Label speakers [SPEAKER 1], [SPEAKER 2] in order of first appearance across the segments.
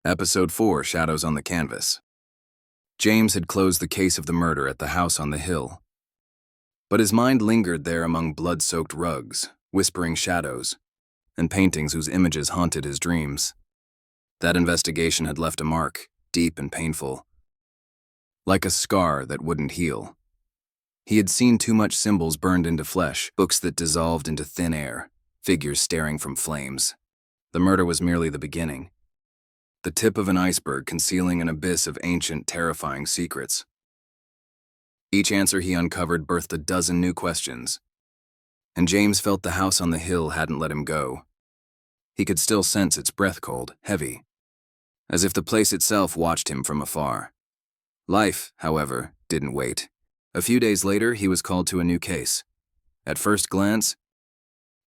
[SPEAKER 1] Episode 4, Shadows on the Canvas. James had closed the case of the murder at the house on the hill. But his mind lingered there among blood-soaked rugs, whispering shadows, and paintings whose images haunted his dreams. That investigation had left a mark, deep and painful, like a scar that wouldn't heal. He had seen too much symbols burned into flesh, books that dissolved into thin air, figures staring from flames. The murder was merely the beginning. The tip of an iceberg concealing an abyss of ancient, terrifying secrets. Each answer he uncovered birthed a dozen new questions, and James felt the house on the hill hadn't let him go. He could still sense its breath cold, heavy, as if the place itself watched him from afar. Life, however, didn't wait. A few days later, he was called to a new case. At first glance,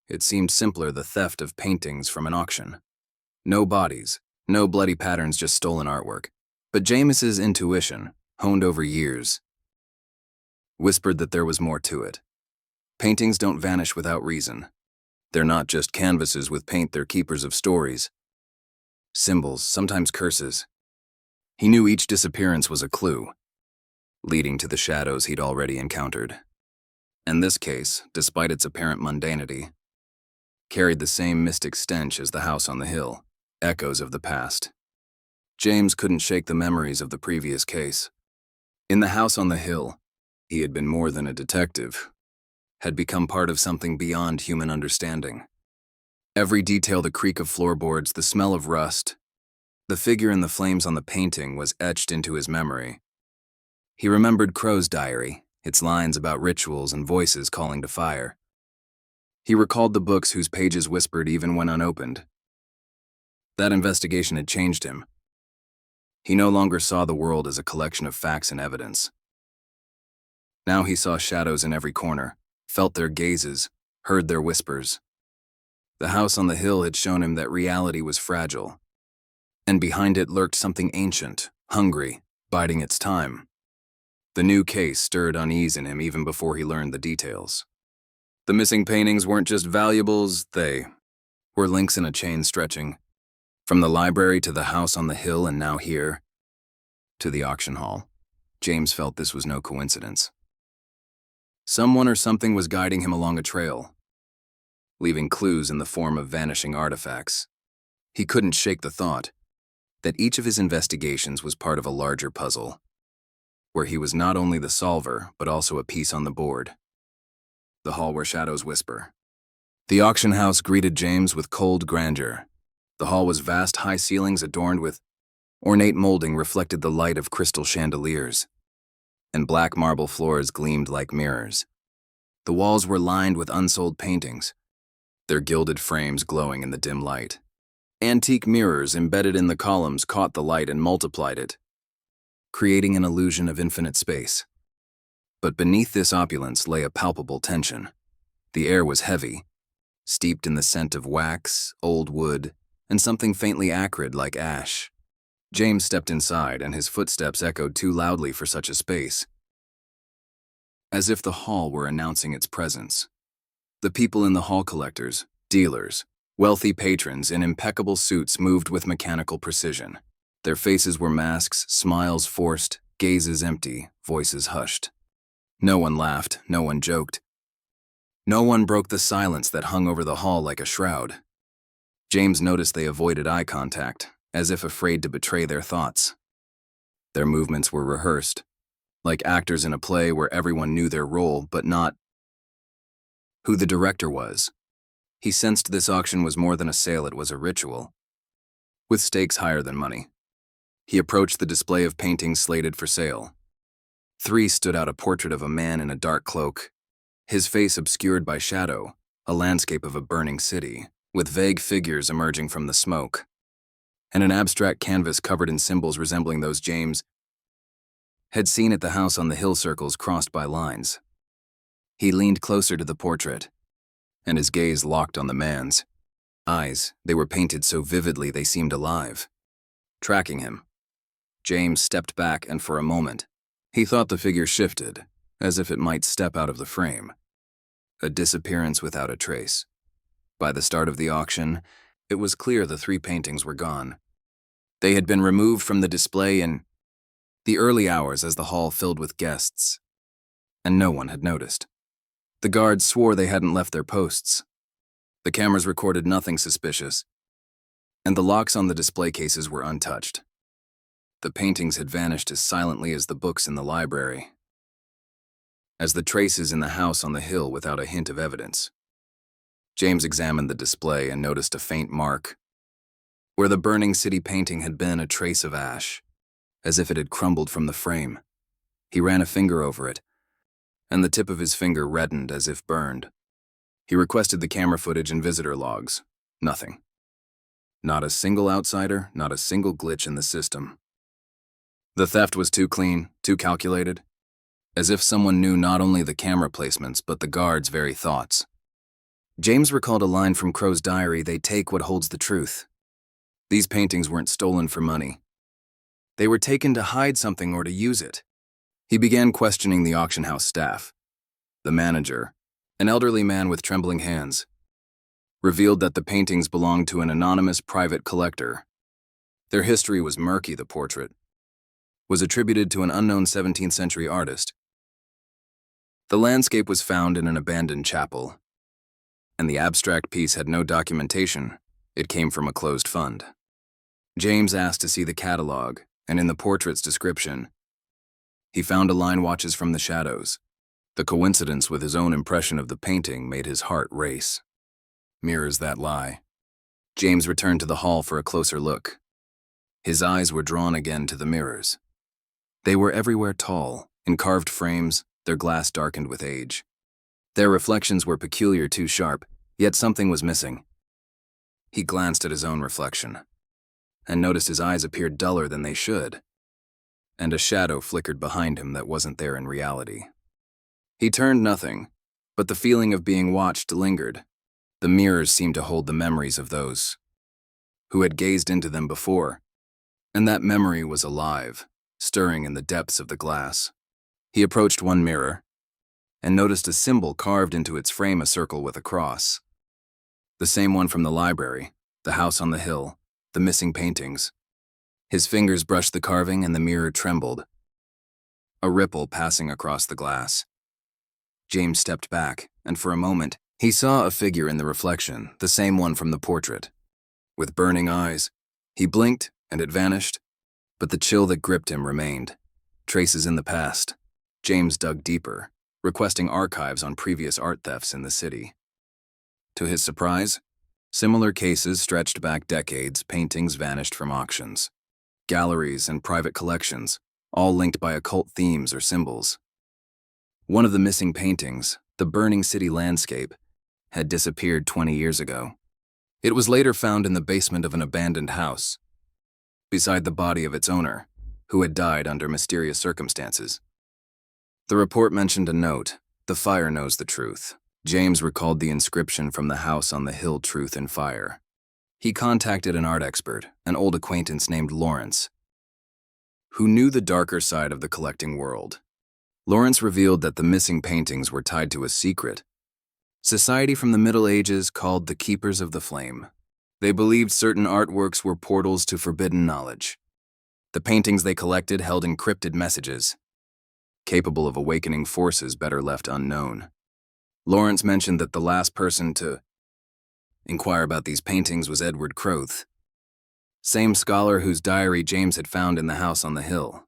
[SPEAKER 1] it seemed simpler, the theft of paintings from an auction. No bodies. No bloody patterns, just stolen artwork. But James's intuition, honed over years, whispered that there was more to it. Paintings don't vanish without reason. They're not just canvases with paint, they're keepers of stories. Symbols, sometimes curses. He knew each disappearance was a clue, leading to the shadows he'd already encountered. And this case, despite its apparent mundanity, carried the same mystic stench as the house on the hill. Echoes of the past. James couldn't shake the memories of the previous case. In the house on the hill, he had been more than a detective, had become part of something beyond human understanding. Every detail, the creak of floorboards, the smell of rust, the figure in the flames on the painting was etched into his memory. He remembered Crow's diary, its lines about rituals and voices calling to fire. He recalled the books whose pages whispered even when unopened. That investigation had changed him. He no longer saw the world as a collection of facts and evidence. Now he saw shadows in every corner, felt their gazes, heard their whispers. The house on the hill had shown him that reality was fragile, and behind it lurked something ancient, hungry, biding its time. The new case stirred unease in him even before he learned the details. The missing paintings weren't just valuables, they were links in a chain stretching from the library to the house on the hill, and now here, to the auction hall. James felt this was no coincidence. Someone or something was guiding him along a trail, leaving clues in the form of vanishing artifacts. He couldn't shake the thought that each of his investigations was part of a larger puzzle, where he was not only the solver, but also a piece on the board. The hall where shadows whisper. The auction house greeted James with cold grandeur. The hall was vast, high ceilings adorned with ornate molding reflected the light of crystal chandeliers, and black marble floors gleamed like mirrors. The walls were lined with unsold paintings, their gilded frames glowing in the dim light. Antique mirrors embedded in the columns caught the light and multiplied it, creating an illusion of infinite space. But beneath this opulence lay a palpable tension. The air was heavy, steeped in the scent of wax, old wood, and something faintly acrid like ash. James stepped inside, and his footsteps echoed too loudly for such a space, as if the hall were announcing its presence. The people in the hall, collectors, dealers, wealthy patrons in impeccable suits, moved with mechanical precision. Their faces were masks, smiles forced, gazes empty, voices hushed. No one laughed, no one joked. No one broke the silence that hung over the hall like a shroud. James noticed they avoided eye contact, as if afraid to betray their thoughts. Their movements were rehearsed, like actors in a play where everyone knew their role, but not who the director was. He sensed this auction was more than a sale, it was a ritual, with stakes higher than money. He approached the display of paintings slated for sale. 3 stood out: a portrait of a man in a dark cloak, his face obscured by shadow, a landscape of a burning city, with vague figures emerging from the smoke, and an abstract canvas covered in symbols resembling those James had seen at the house on the hill, circles crossed by lines. He leaned closer to the portrait, and his gaze locked on the man's eyes. They were painted so vividly they seemed alive, tracking him. James stepped back, and for a moment, he thought the figure shifted, as if it might step out of the frame. A disappearance without a trace. By the start of the auction, it was clear the 3 paintings were gone. They had been removed from the display in the early hours as the hall filled with guests, and no one had noticed. The guards swore they hadn't left their posts. The cameras recorded nothing suspicious, and the locks on the display cases were untouched. The paintings had vanished as silently as the books in the library, as the traces in the house on the hill without a hint of evidence. James examined the display and noticed a faint mark. Where the burning city painting had been, a trace of ash, as if it had crumbled from the frame. He ran a finger over it, and the tip of his finger reddened as if burned. He requested the camera footage and visitor logs. Nothing. Not a single outsider, not a single glitch in the system. The theft was too clean, too calculated, as if someone knew not only the camera placements but the guards' very thoughts. James recalled a line from Crow's diary, "They take what holds the truth." These paintings weren't stolen for money. They were taken to hide something or to use it. He began questioning the auction house staff. The manager, an elderly man with trembling hands, revealed that the paintings belonged to an anonymous private collector. Their history was murky. The portrait was attributed to an unknown 17th century artist. The landscape was found in an abandoned chapel, and the abstract piece had no documentation. It came from a closed fund. James asked to see the catalog, and in the portrait's description, he found a line, "Watches from the shadows." The coincidence with his own impression of the painting made his heart race. Mirrors that lie. James returned to the hall for a closer look. His eyes were drawn again to the mirrors. They were everywhere, tall, in carved frames, their glass darkened with age. Their reflections were peculiar, too sharp, yet something was missing. He glanced at his own reflection, and noticed his eyes appeared duller than they should, and a shadow flickered behind him that wasn't there in reality. He turned nothing, but the feeling of being watched lingered. The mirrors seemed to hold the memories of those who had gazed into them before, and that memory was alive, stirring in the depths of the glass. He approached one mirror and noticed a symbol carved into its frame, a circle with a cross. The same one from the library, the house on the hill, the missing paintings. His fingers brushed the carving and the mirror trembled, a ripple passing across the glass. James stepped back, and for a moment, he saw a figure in the reflection, the same one from the portrait. With burning eyes, he blinked and it vanished, but the chill that gripped him remained. Traces in the past. James dug deeper, requesting archives on previous art thefts in the city. To his surprise, similar cases stretched back decades. Paintings vanished from auctions, galleries, and private collections, all linked by occult themes or symbols. One of the missing paintings, the burning city landscape, had disappeared 20 years ago. It was later found in the basement of an abandoned house, beside the body of its owner, who had died under mysterious circumstances. The report mentioned a note, "The fire knows the truth." James recalled the inscription from the house on the hill, "Truth and Fire." He contacted an art expert, an old acquaintance named Lawrence, who knew the darker side of the collecting world. Lawrence revealed that the missing paintings were tied to a secret society from the Middle Ages called the Keepers of the Flame. They believed certain artworks were portals to forbidden knowledge. The paintings they collected held encrypted messages, capable of awakening forces better left unknown. Lawrence mentioned that the last person to inquire about these paintings was Edward Croth, same scholar whose diary James had found in the house on the hill.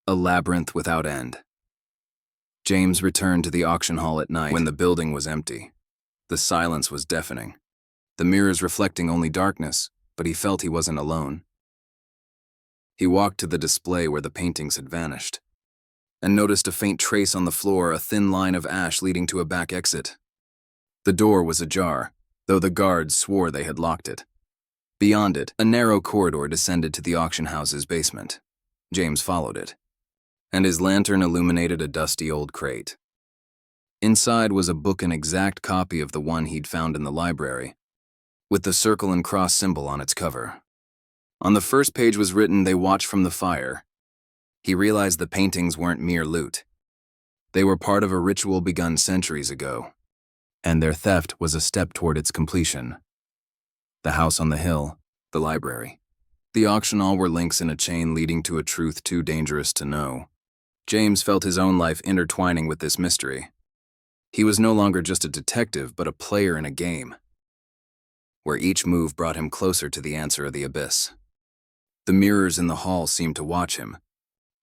[SPEAKER 1] A labyrinth without end. James returned to the auction hall at night when the building was empty. The silence was deafening, the mirrors reflecting only darkness, but he felt he wasn't alone. He walked to the display where the paintings had vanished, and noticed a faint trace on the floor, a thin line of ash leading to a back exit. The door was ajar, though the guards swore they had locked it. Beyond it, a narrow corridor descended to the auction house's basement. James followed it, and his lantern illuminated a dusty old crate. Inside was a book, an exact copy of the one he'd found in the library, with the circle and cross symbol on its cover. On the first page was written, "They watch from the fire." He realized the paintings weren't mere loot. They were part of a ritual begun centuries ago, and their theft was a step toward its completion. The house on the hill, the library, The auction all were links in a chain leading to a truth too dangerous to know. James felt his own life intertwining with this mystery. He was no longer just a detective, but a player in a game, where each move brought him closer to the answer of the abyss. The mirrors in the hall seemed to watch him,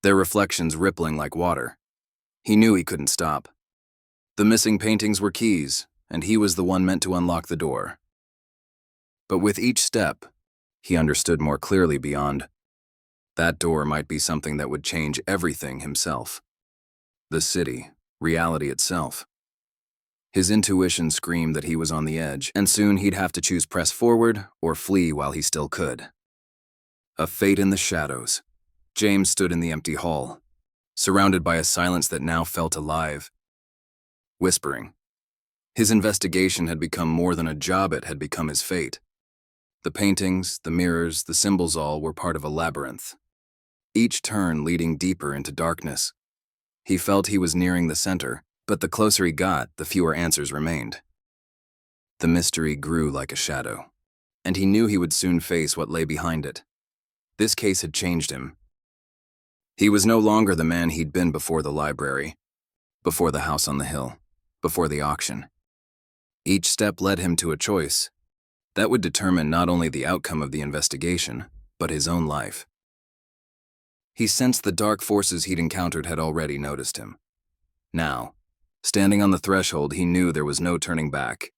[SPEAKER 1] their reflections rippling like water. He knew he couldn't stop. The missing paintings were keys, and he was the one meant to unlock the door. But with each step, he understood more clearly beyond. That door might be something that would change everything himself. The city, reality itself. His intuition screamed that he was on the edge, and soon he'd have to choose press forward or flee while he still could. A fate in the shadows. James stood in the empty hall, surrounded by a silence that now felt alive. Whispering. His investigation had become more than a job, it had become his fate. The paintings, the mirrors, the symbols all were part of a labyrinth, each turn leading deeper into darkness. He felt he was nearing the center, but the closer he got, the fewer answers remained. The mystery grew like a shadow, and he knew he would soon face what lay behind it. This case had changed him. He was no longer the man he'd been before the library, before the house on the hill, before the auction. Each step led him to a choice that would determine not only the outcome of the investigation, but his own life. He sensed the dark forces he'd encountered had already noticed him. Now, standing on the threshold, he knew there was no turning back.